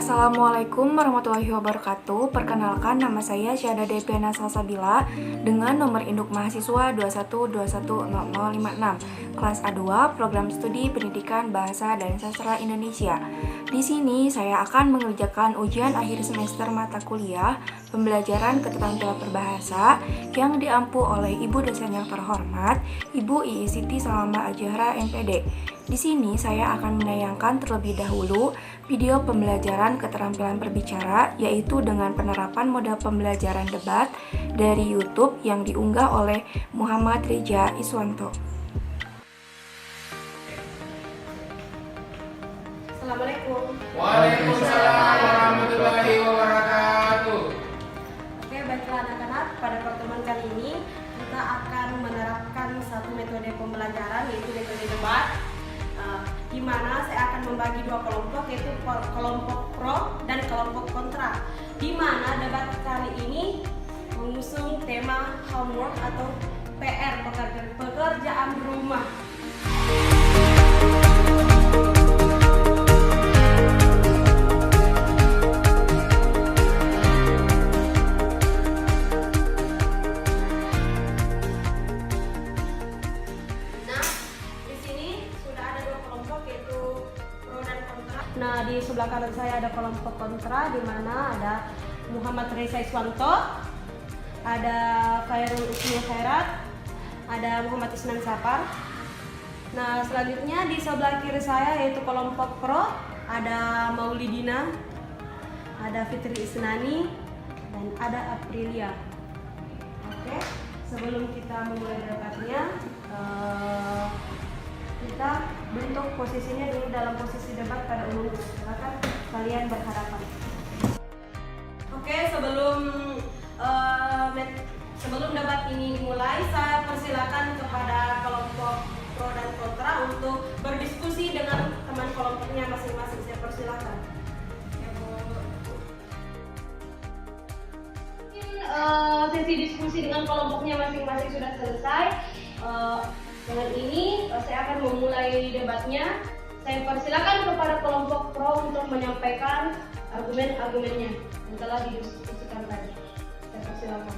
Assalamualaikum warahmatullahi wabarakatuh. Perkenalkan, nama saya Syahada Deviana Salsabila dengan nomor induk mahasiswa 21210056, kelas A2, program studi Pendidikan Bahasa dan Sastra Indonesia. Di sini saya akan mengerjakan ujian akhir semester mata kuliah pembelajaran keterampilan berbahasa yang diampu oleh Ibu dosen yang terhormat, Ibu Ii Siti Salama Ajahra MPD. Di sini saya akan menayangkan terlebih dahulu video pembelajaran keterampilan berbicara, yaitu dengan penerapan model pembelajaran debat dari YouTube yang diunggah oleh Muhammad Reza Iswanto. Assalamualaikum. Waalaikumsalam warahmatullahi wabarakatuh. Oke, baiklah anak-anak, pada pertemuan kali ini kita akan menerapkan satu metode pembelajaran, yaitu metode debat, di mana saya akan membagi dua kelompok, yaitu kelompok pro dan kelompok kontra, di mana debat kali ini mengusung tema homework atau PR, pekerjaan rumah. Nah, di sebelah kanan saya ada kelompok kontra, di mana ada Muhammad Reza Iswanto, ada Khairul Usni Khairat, ada Muhammad Isnan Sapar. Nah, selanjutnya di sebelah kiri saya yaitu kelompok pro, ada Maulidina, ada Fitri Isnani, dan ada Aprilia. Oke, sebelum kita memulai debatnya, kita bentuk posisinya dulu dalam posisi debat pada umumnya. Silakan kalian berhadapan. Oke, sebelum debat ini dimulai, saya persilakan kepada kelompok pro dan kontra untuk berdiskusi dengan teman kelompoknya masing-masing. Saya persilakan. Sesi diskusi dengan kelompoknya masing-masing sudah selesai. Dengan ini saya akan memulai debatnya. Saya persilakan kepada kelompok pro untuk menyampaikan argumen-argumennya yang telah didiskusikan tadi. Saya persilakan.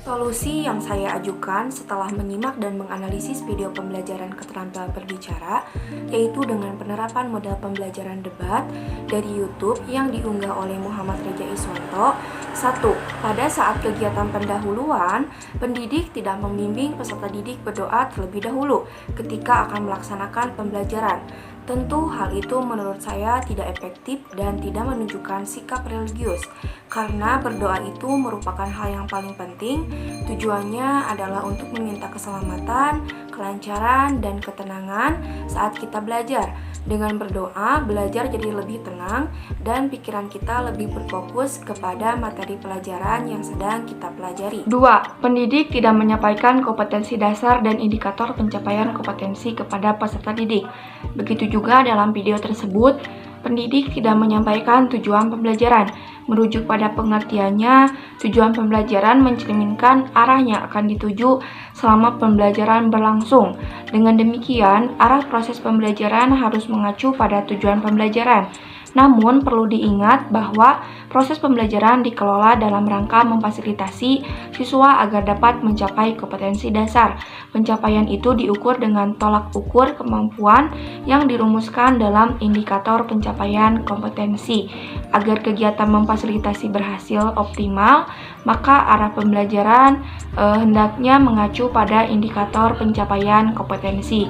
Solusi yang saya ajukan setelah menyimak dan menganalisis video pembelajaran keterampilan berbicara, yaitu dengan penerapan model pembelajaran debat dari YouTube yang diunggah oleh Muhammad Reza Iswanto. 1. Pada saat kegiatan pendahuluan, pendidik tidak membimbing peserta didik berdoa terlebih dahulu ketika akan melaksanakan pembelajaran. Tentu hal itu menurut saya tidak efektif dan tidak menunjukkan sikap religius, karena berdoa itu merupakan hal yang paling penting. Tujuannya adalah untuk meminta keselamatan, kelancaran, dan ketenangan saat kita belajar. Dengan berdoa, belajar jadi lebih tenang dan pikiran kita lebih berfokus kepada materi pelajaran yang sedang kita pelajari. 2. Pendidik tidak menyampaikan kompetensi dasar dan indikator pencapaian kompetensi kepada peserta didik. Begitu juga dalam video tersebut, pendidik tidak menyampaikan tujuan pembelajaran. Merujuk pada pengertiannya, tujuan pembelajaran mencerminkan arah yang akan dituju selama pembelajaran berlangsung. Dengan demikian, arah proses pembelajaran harus mengacu pada tujuan pembelajaran. Namun, perlu diingat bahwa proses pembelajaran dikelola dalam rangka memfasilitasi siswa agar dapat mencapai kompetensi dasar. Pencapaian itu diukur dengan tolak ukur kemampuan yang dirumuskan dalam indikator pencapaian kompetensi. Agar kegiatan memfasilitasi berhasil optimal, maka arah pembelajaran hendaknya mengacu pada indikator pencapaian kompetensi.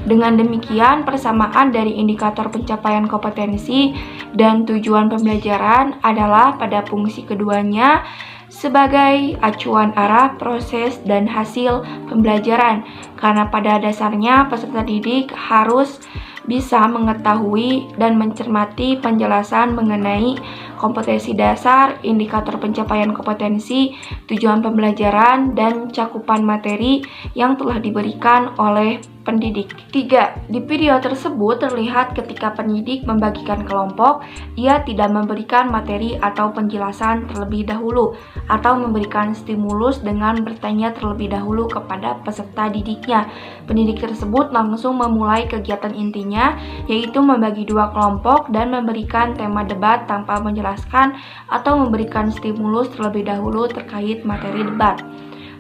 Dengan demikian, persamaan dari indikator pencapaian kompetensi dan tujuan pembelajaran adalah pada fungsi keduanya sebagai acuan arah, proses, dan hasil pembelajaran. Karena pada dasarnya peserta didik harus bisa mengetahui dan mencermati penjelasan mengenai kompetensi dasar, indikator pencapaian kompetensi, tujuan pembelajaran, dan cakupan materi yang telah diberikan oleh pendidik. 3. Di video tersebut terlihat ketika pendidik membagikan kelompok, ia tidak memberikan materi atau penjelasan terlebih dahulu atau memberikan stimulus dengan bertanya terlebih dahulu kepada peserta didiknya. Pendidik tersebut langsung memulai kegiatan intinya, yaitu membagi dua kelompok dan memberikan tema debat tanpa menjelaskan atau memberikan stimulus terlebih dahulu terkait materi debat.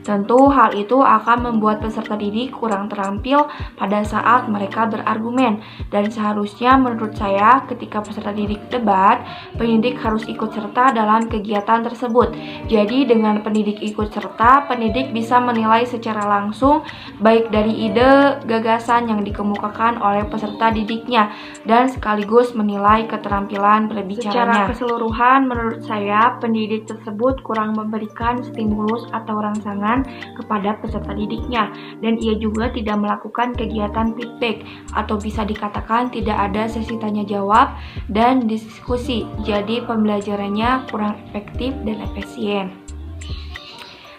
Tentu hal itu akan membuat peserta didik kurang terampil pada saat mereka berargumen, dan seharusnya menurut saya ketika peserta didik debat, pendidik harus ikut serta dalam kegiatan tersebut. Jadi dengan pendidik ikut serta, pendidik bisa menilai secara langsung baik dari ide, gagasan yang dikemukakan oleh peserta didiknya, dan sekaligus menilai keterampilan berbicaranya. Secara keseluruhan menurut saya pendidik tersebut kurang memberikan stimulus atau rangsangan kepada peserta didiknya, dan ia juga tidak melakukan kegiatan feedback atau bisa dikatakan tidak ada sesi tanya jawab dan diskusi. Jadi pembelajarannya kurang efektif dan efisien.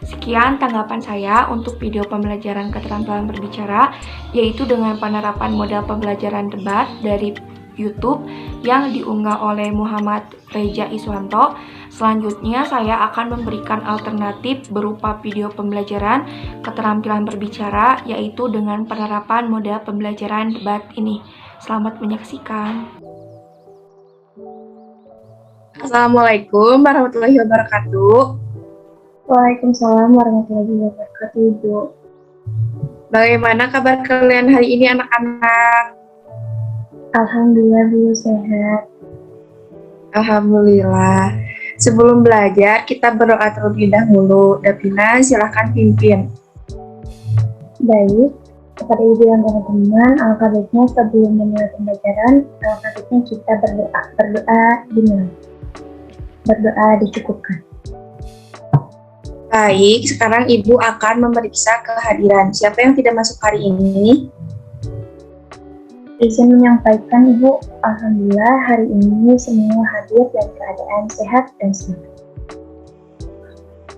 Sekian tanggapan saya untuk video pembelajaran keterampilan berbicara, yaitu dengan penerapan model pembelajaran debat dari YouTube yang diunggah oleh Muhammad Reza Iswanto. Selanjutnya saya akan memberikan alternatif berupa video pembelajaran keterampilan berbicara, yaitu dengan penerapan model pembelajaran debat ini. Selamat menyaksikan. Assalamualaikum warahmatullahi wabarakatuh. Waalaikumsalam warahmatullahi wabarakatuh, Ibu. Bagaimana kabar kalian hari ini anak-anak? Alhamdulillah, Bu, sehat. Alhamdulillah. Sebelum belajar, kita berdoa terlebih dahulu. Davina, silahkan pimpin. Baik, kepada Ibu dan teman-teman, alangkah baiknya sebelum memulai pembelajaran, alangkah baiknya kita berdoa. Berdoa dimulai. Berdoa dicukupkan. Baik, sekarang Ibu akan memeriksa kehadiran. Siapa yang tidak masuk hari ini? Izin menyampaikan, Ibu, alhamdulillah hari ini semua hadir dalam keadaan sehat dan semangat.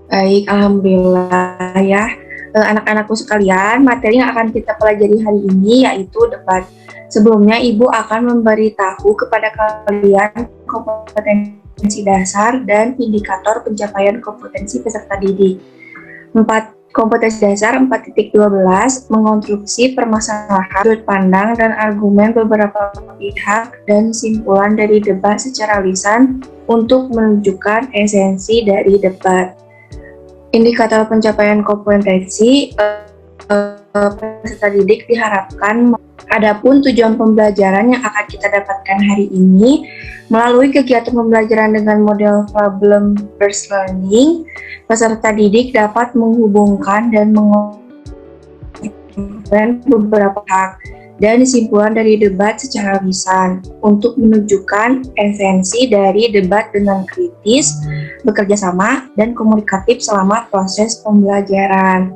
Baik, alhamdulillah ya. Anak-anakku sekalian, materi yang akan kita pelajari hari ini yaitu debat. Sebelumnya, Ibu akan memberitahu kepada kalian kompetensi dasar dan indikator pencapaian kompetensi peserta didik. Kompetensi dasar 4.12 mengonstruksi permasalahan, sudut pandang dan argumen beberapa pihak dan simpulan dari debat secara lisan untuk menunjukkan esensi dari debat. Indikator pencapaian kompetensi peserta didik diharapkan. Adapun tujuan pembelajaran yang akan kita dapatkan hari ini melalui kegiatan pembelajaran dengan model problem-based learning, peserta didik dapat menghubungkan dan mengobrolkan beberapa hak dan kesimpulan dari debat secara lisan untuk menunjukkan esensi dari debat dengan kritis, bekerja sama, dan komunikatif selama proses pembelajaran.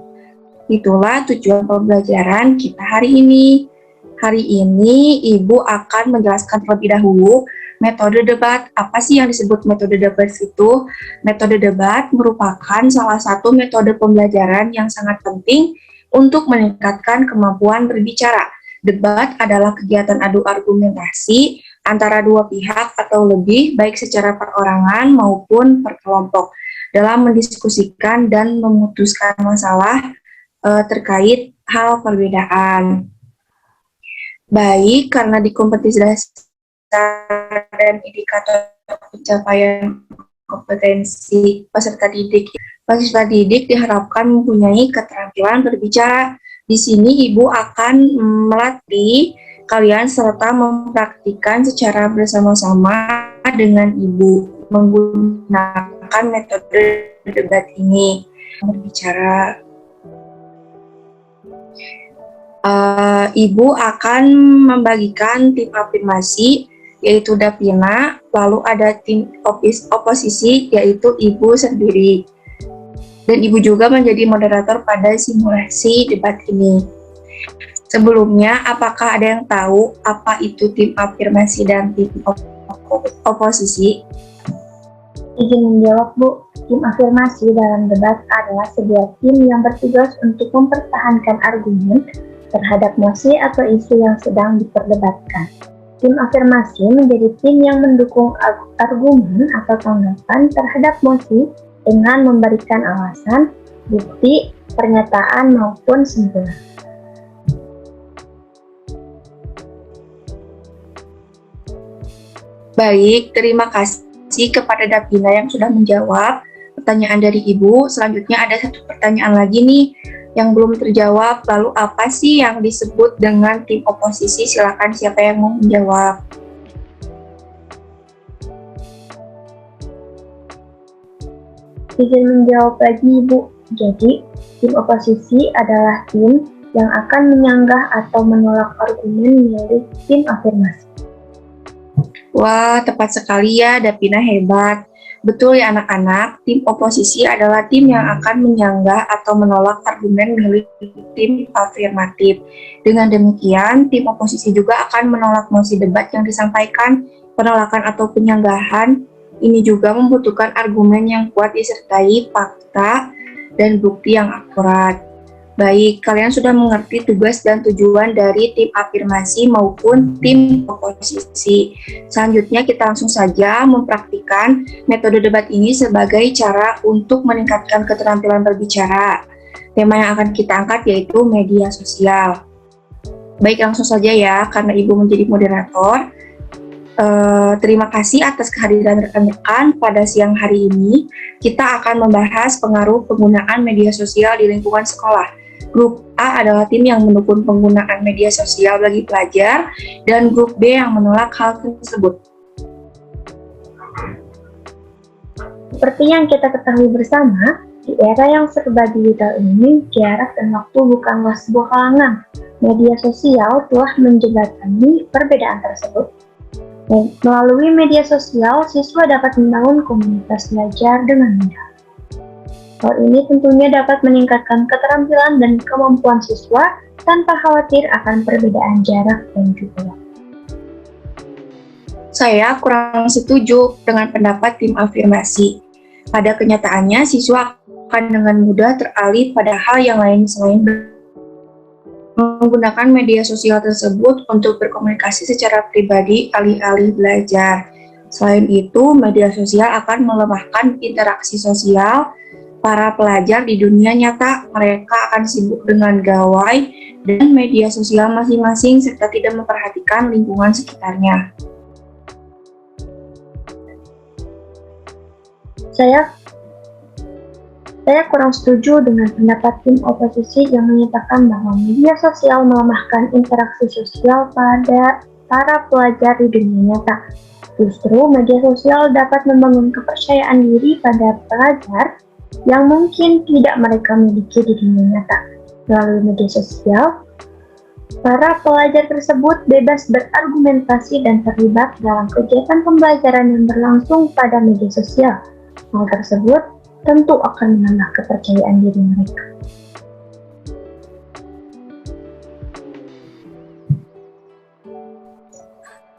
Itulah tujuan pembelajaran kita hari ini. Hari ini Ibu akan menjelaskan terlebih dahulu metode debat. Apa sih yang disebut metode debat itu? Metode debat merupakan salah satu metode pembelajaran yang sangat penting untuk meningkatkan kemampuan berbicara. Debat adalah kegiatan adu argumentasi antara dua pihak atau lebih, baik secara perorangan maupun per kelompok, dalam mendiskusikan dan memutuskan masalah terkait hal perbedaan. Baik, karena di kompetisi dasar dan indikator pencapaian kompetensi peserta didik diharapkan mempunyai keterampilan berbicara. Di sini Ibu akan melatih kalian serta mempraktikkan secara bersama-sama dengan Ibu menggunakan metode debat ini. Berbicara. Ibu akan membagikan tim afirmasi, yaitu Davina, lalu ada tim oposisi, yaitu Ibu sendiri. Dan Ibu juga menjadi moderator pada simulasi debat ini. Sebelumnya, apakah ada yang tahu apa itu tim afirmasi dan tim oposisi? Izin menjawab, Bu. Tim afirmasi dalam debat adalah sebuah tim yang bertugas untuk mempertahankan argumen terhadap mosi atau isu yang sedang diperdebatkan. Tim afirmasi menjadi tim yang mendukung argumen atau tanggapan terhadap mosi dengan memberikan alasan, bukti, pernyataan maupun simpulan. Baik, terima kasih kepada Davina yang sudah menjawab pertanyaan dari Ibu. Selanjutnya ada satu pertanyaan lagi nih yang belum terjawab. Lalu apa sih yang disebut dengan tim oposisi? Silakan siapa yang mau menjawab. Izin menjawab lagi Ibu. Jadi, tim oposisi adalah tim yang akan menyanggah atau menolak argumen milik tim afirmasi. Wah, tepat sekali ya, Davina hebat. Betul ya anak-anak, tim oposisi adalah tim yang akan menyanggah atau menolak argumen milik tim afirmatif. Dengan demikian, tim oposisi juga akan menolak mosi debat yang disampaikan. Penolakan atau penyanggahan ini juga membutuhkan argumen yang kuat disertai fakta dan bukti yang akurat. Baik, kalian sudah mengerti tugas dan tujuan dari tim afirmasi maupun tim oposisi. Selanjutnya kita langsung saja mempraktikkan metode debat ini sebagai cara untuk meningkatkan keterampilan berbicara. Tema yang akan kita angkat yaitu media sosial. Baik, langsung saja ya, karena Ibu menjadi moderator. Terima kasih atas kehadiran rekan-rekan pada siang hari ini. Kita akan membahas pengaruh penggunaan media sosial di lingkungan sekolah. Grup A adalah tim yang mendukung penggunaan media sosial bagi pelajar, dan grup B yang menolak hal tersebut. Seperti yang kita ketahui bersama, di era yang serba digital ini, jarak dan waktu bukanlah sebuah halangan. Media sosial telah menjembatani perbedaan tersebut. Melalui media sosial, siswa dapat membangun komunitas belajar dengan mudah. Hal ini tentunya dapat meningkatkan keterampilan dan kemampuan siswa tanpa khawatir akan perbedaan jarak dan juga waktu. Saya kurang setuju dengan pendapat tim afirmasi. Pada kenyataannya, siswa akan dengan mudah teralih pada hal yang lain selain menggunakan media sosial tersebut untuk berkomunikasi secara pribadi alih-alih belajar. Selain itu, media sosial akan melemahkan interaksi sosial para pelajar di dunia nyata. Mereka akan sibuk dengan gawai dan media sosial masing-masing serta tidak memperhatikan lingkungan sekitarnya. Saya kurang setuju dengan pendapat tim oposisi yang menyatakan bahwa media sosial melemahkan interaksi sosial pada para pelajar di dunia nyata. Justru media sosial dapat membangun kepercayaan diri pada pelajar yang mungkin tidak mereka miliki di dunia nyata. Melalui media sosial, para pelajar tersebut bebas berargumentasi dan terlibat dalam kegiatan pembelajaran yang berlangsung pada media sosial. Hal tersebut tentu akan menambah kepercayaan diri mereka.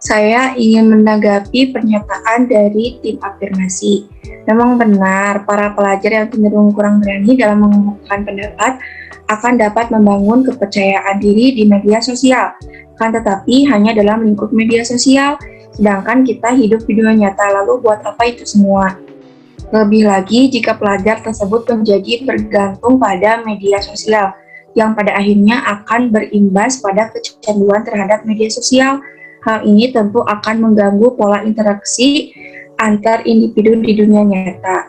Saya ingin menanggapi pernyataan dari tim afirmasi. Memang benar, para pelajar yang cenderung kurang berani dalam mengungkapkan pendapat akan dapat membangun kepercayaan diri di media sosial. Kan tetapi hanya dalam lingkup media sosial, sedangkan kita hidup di dunia nyata, lalu buat apa itu semua? Lebih lagi jika pelajar tersebut menjadi bergantung pada media sosial, yang pada akhirnya akan berimbas pada kecanduan terhadap media sosial. Hal ini tentu akan mengganggu pola interaksi antar individu di dunia nyata.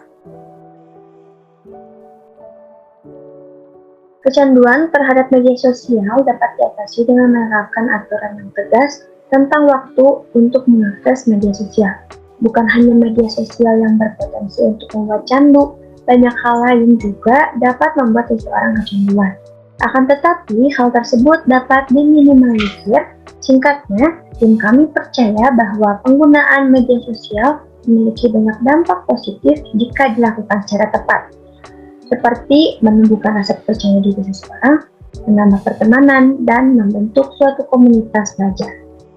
Kecanduan terhadap media sosial dapat diatasi dengan menerapkan aturan yang tegas tentang waktu untuk mengakses media sosial. Bukan hanya media sosial yang berpotensi untuk membuat candu, banyak hal lain juga dapat membuat seseorang kecanduan. Akan tetapi, hal tersebut dapat diminimalisir. Singkatnya, tim kami percaya bahwa penggunaan media sosial memiliki banyak dampak positif jika dilakukan secara tepat, seperti menumbuhkan rasa percaya diri seseorang, menambah pertemanan, dan membentuk suatu komunitas belajar.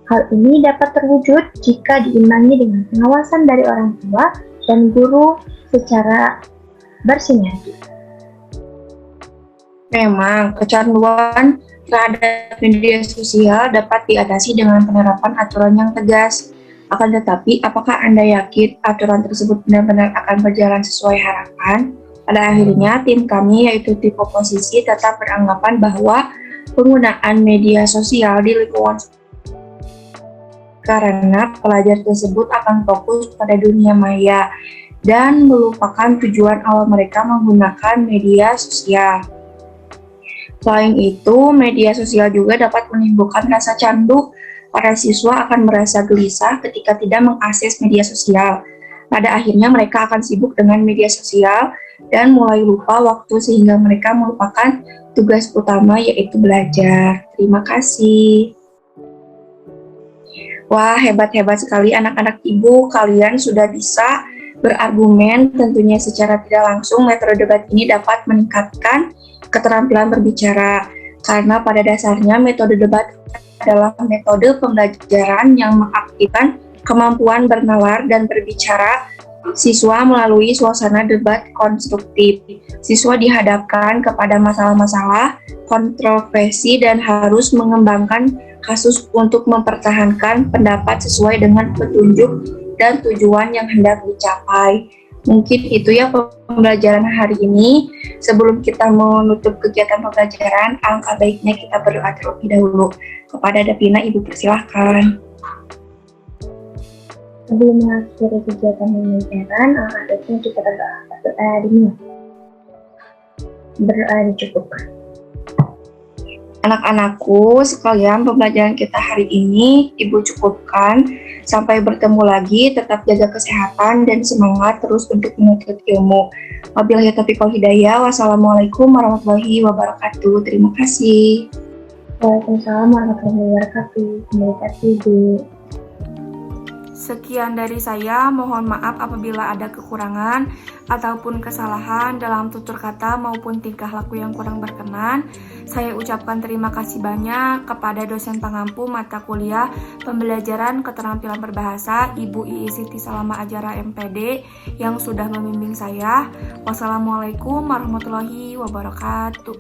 Hal ini dapat terwujud jika diimbangi dengan pengawasan dari orang tua dan guru secara bersinergi. Memang, kecanduan terhadap media sosial dapat diatasi dengan penerapan aturan yang tegas. Akan tetapi, apakah Anda yakin aturan tersebut benar-benar akan berjalan sesuai harapan? Pada akhirnya, tim kami yaitu tim oposisi tetap beranggapan bahwa penggunaan media sosial di lingkungan karena pelajar tersebut akan fokus pada dunia maya dan melupakan tujuan awal mereka menggunakan media sosial. Selain itu, media sosial juga dapat menimbulkan rasa candu. Para siswa akan merasa gelisah ketika tidak mengakses media sosial. Pada akhirnya mereka akan sibuk dengan media sosial dan mulai lupa waktu sehingga mereka melupakan tugas utama yaitu belajar. Terima kasih. Wah, hebat-hebat sekali anak-anak ibu, kalian sudah bisa berargumen. Tentunya secara tidak langsung metode debat ini dapat meningkatkan keterampilan berbicara. Karena pada dasarnya metode debat adalah metode pembelajaran yang mengaktifkan kemampuan bernalar dan berbicara siswa melalui suasana debat konstruktif. Siswa dihadapkan kepada masalah-masalah, kontroversi, dan harus mengembangkan kasus untuk mempertahankan pendapat sesuai dengan petunjuk dan tujuan yang hendak dicapai. Mungkin itu ya pembelajaran hari ini. Sebelum kita menutup kegiatan pembelajaran, alangkah baiknya kita berdoa terlebih dahulu. Kepada Davina, Ibu persilahkan. Sebelum mengakhiri kegiatan pembelajaran, alangkah baiknya kita berdoa dulu. Berdoa dicukupkan. Anak-anakku sekalian, pembelajaran kita hari ini Ibu cukupkan. Sampai bertemu lagi, tetap jaga kesehatan dan semangat terus untuk menuntut ilmu. Wabillahi taufiq wal hidayah. Wassalamualaikum warahmatullahi wabarakatuh. Terima kasih. Waalaikumsalam warahmatullahi wabarakatuh. Terima kasih, Bu. Sekian dari saya, mohon maaf apabila ada kekurangan ataupun kesalahan dalam tutur kata maupun tingkah laku yang kurang berkenan. Saya ucapkan terima kasih banyak kepada dosen pengampu mata kuliah pembelajaran keterampilan berbahasa Ibu Ii Siti Salama Ajara MPD yang sudah membimbing saya. Wassalamualaikum warahmatullahi wabarakatuh.